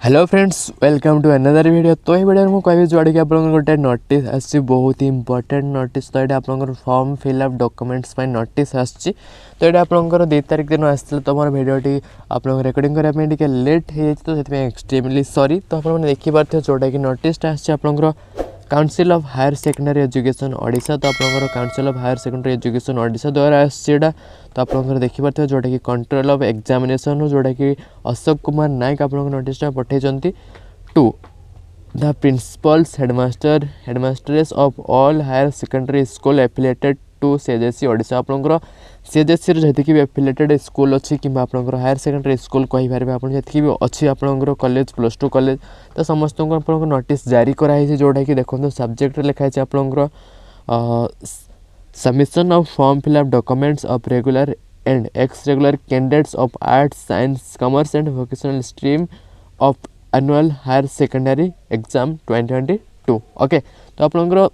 Hello friends welcome to another video. तो ये video मुझे कह जुआड़े कि आप गोटे नोटिस आसी बहुत ही इंपोर्टेंट नोटिस। तो ये आप फॉर्म फिलअप डॉक्यूमेंट्स नोटिस आसी। तो ये आप 2 तारिख दिन आसते तो मोर भिडियोटी आप रेकर्डिंग करने लेट हो तो एक्सट्रीमली सॉरी। तो आप देखिपे जोटा कि नोटिस आपर council of higher secondary education Odisha. तो आप council of higher secondary education Odisha द्वारा आसा। तो आप देखिपे जोटा कि कंट्रोल ऑफ एग्जामिनेशन जोटा कि अशोक कुमार नायक आप नोटिसटा पठाई to the principals headmasters of all higher secondary school affiliated to CHSE Odisha. आपंकर CHSE जी भी एफिलिएटेड स्कूल अच्छी कि आपंकर हायर सेकेंडरी स्कूल कहींपारे आप जी भी अच्छी आपंकर कॉलेज +2 कॉलेज तो समस्त को नोटिस जारी कराई जोटा कि देखो सब्जेक्ट लिखाई आपंकर submission of form fill up documents of regular and ex regular candidates of arts science commerce and vocational stream of annual higher secondary exam 2022। Okay तो आपंकर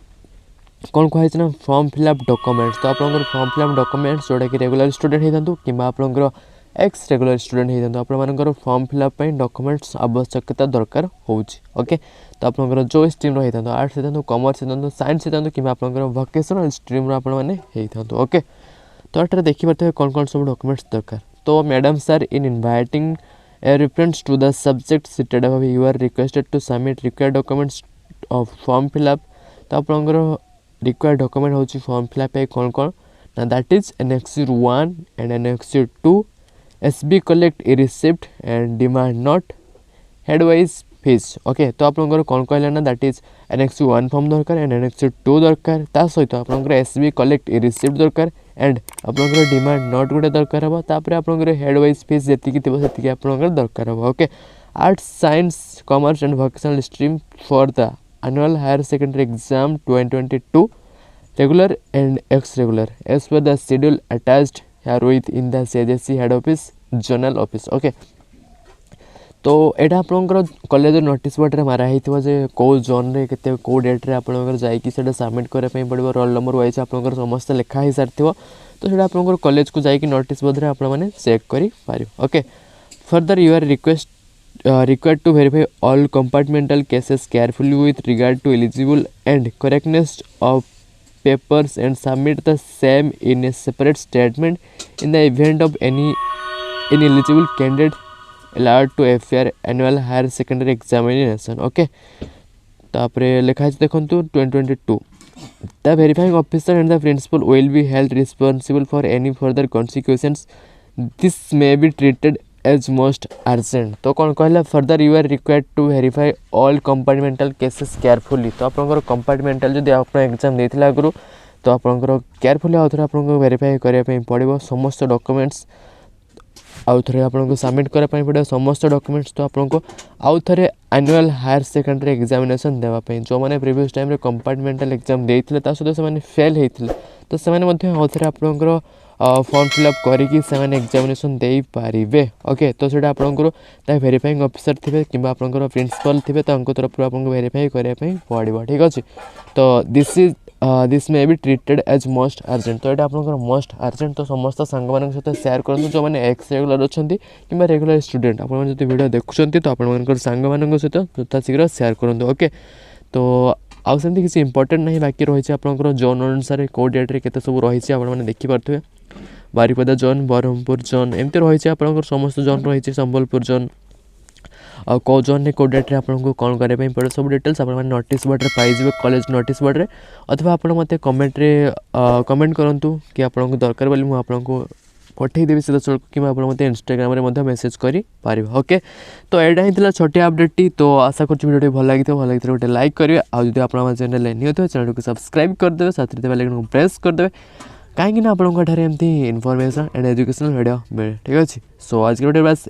कौन कहुई ना फॉर्म फिलअप डॉक्यूमेंट्स। तो आप फॉर्म फिलअप डॉक्यूमेंट्स जोटा कि रेगुलर स्टूडेंट होता कि आपंकर एक्स रेगुलर स्टूडेंट होता आपर फॉर्म फिलअप डॉक्यूमेंट्स आवश्यकता दरकार होची। ओके तो आपंकर जो स्ट्रीम होता आर्ट्स होता कॉमर्स होता साइंस होता कि आपंकर वोकेशनल स्ट्रीम आपने। ओके तो ये देखिए कौन कौन सब डॉक्यूमेंट्स दरकार। तो madam sir in inviting a reference to the subject cited above you are requested to submit required documents of form fill-up। तो आपंकर required document होची form fill-up कौन कौन ना that is Annexure 1 and Annexure 2 SB collect a receipt and demand not headwise fees। Okay तो आपंकर कौन कहले ना दैट इज Annexure 1 फॉर्म दरकार एंड Annexure 2 दरकार ता सहित आपंकर SB collect a receipt दरकार एंड आपंकर डिमांड नोट गोटे दरकार हे तापर आपंकर हेड वाइज फीस जी थी आपंकर दरकार हे। Okay arts science commerce and vocational stream for the annual higher secondary exam 2022 regular and ex regular as per the schedule attached here with in the CHSE head office zonal office. Okay तो यहाँ आपंकर college notice board में माराही जे कौ zone रे केते कौ डेट्रे आपंकर जाकि सबमिट करने पड़ो रोल नंबर वाइज आपंकर समस्त लिखा ही सारी थो। तो सीटा आपंकर कॉलेज को जाकि नोटिस बोर्ड में आपने चेक करें। Okay further you are required to verify all compartmental cases carefully with regard to eligible and correctness of papers and submit the same in a separate statement in the event of any ineligible candidate allowed to appear annual higher secondary examination। Okay तापर लिखा देखो 2022 the verifying officer and the principal will be held responsible for any further consequences this may be treated as most urgent। तो कौन कहला further you are required to verify all compartmental cases carefully। तो आपंकर compartmental जब आप exam देते आगु तो आपंकर केयरफुली आउ थे आपको वेरीफाई करने पड़ो समस्त डॉक्यूमेंट्स आउ थे आपको सबमिट करने पड़ो समस्त डॉक्यूमेंट्स। तो आपको आउ थे एनुअल हायर सेकेंडरी एग्जामिनेशन देवाई जो मैंने प्रीवियस टाइम कंपार्टमेंटल एग्जाम देते सहित से फेल होते तो से आउ थे आपंकर फॉर्म फिलअप करके एग्जामिनेशन दे पारे। ओके तो सीटा आपंकर वेरीफाइंग ऑफिसर थे कि आपंकर प्रिंसिपल थे तरफ आपको वेरीफाई करने पड़ो। ठीक अच्छे तो this may be treated as most urgent. तो ये आपंकर मोस्ट अर्जेंट। तो समस्त सांग मान सहित सेयार करूँ जो मैंने एक्स रेगुलर अच्छा कि रेगुलर स्टूडेंट आप वीडियो देखुं तो आप सांग मान सहित यथा शीघ्र सेयार करूँ। ओके तो आउ सेमती किसी इंपोर्टेंट नहीं बाकी रही आपंकर जोन अनुसार कौ डेट्रे केते सब रही आपने देखिपे बारिपदा जोन ब्रह्मपुर जोन एमती रही आपंकर समस्त जोन रही संबलपुर जोन और कौ जोन ने कौ डेट्रे आपको कौन करने पड़ो सब डिटेल्स आप नोटिस बोर्ड में पाइबे कॉलेज नोटिस बोर्ड में अथवा आप मत कमेंट करूँ कि आपको दरकार बोली मुझे पठेदेवी सीधा सड़क कि आप इंस्टाग्राम में मेसेज करें। ओके तो यहाँ ही छोटिया अपडेट। तो आशा करूँ वीडियो भल लगी गोटे लाइक करेंगे आदि आप चैनल नहीं होते चैनल को सब्सक्राइब करदे साथ ही बेल को प्रेस करदे कहीं आपंकर एमती इनफॉरमेशन एंड एजुकेशनल वीडियो मिले। ठीक अच्छे सो आज के वीडियो बस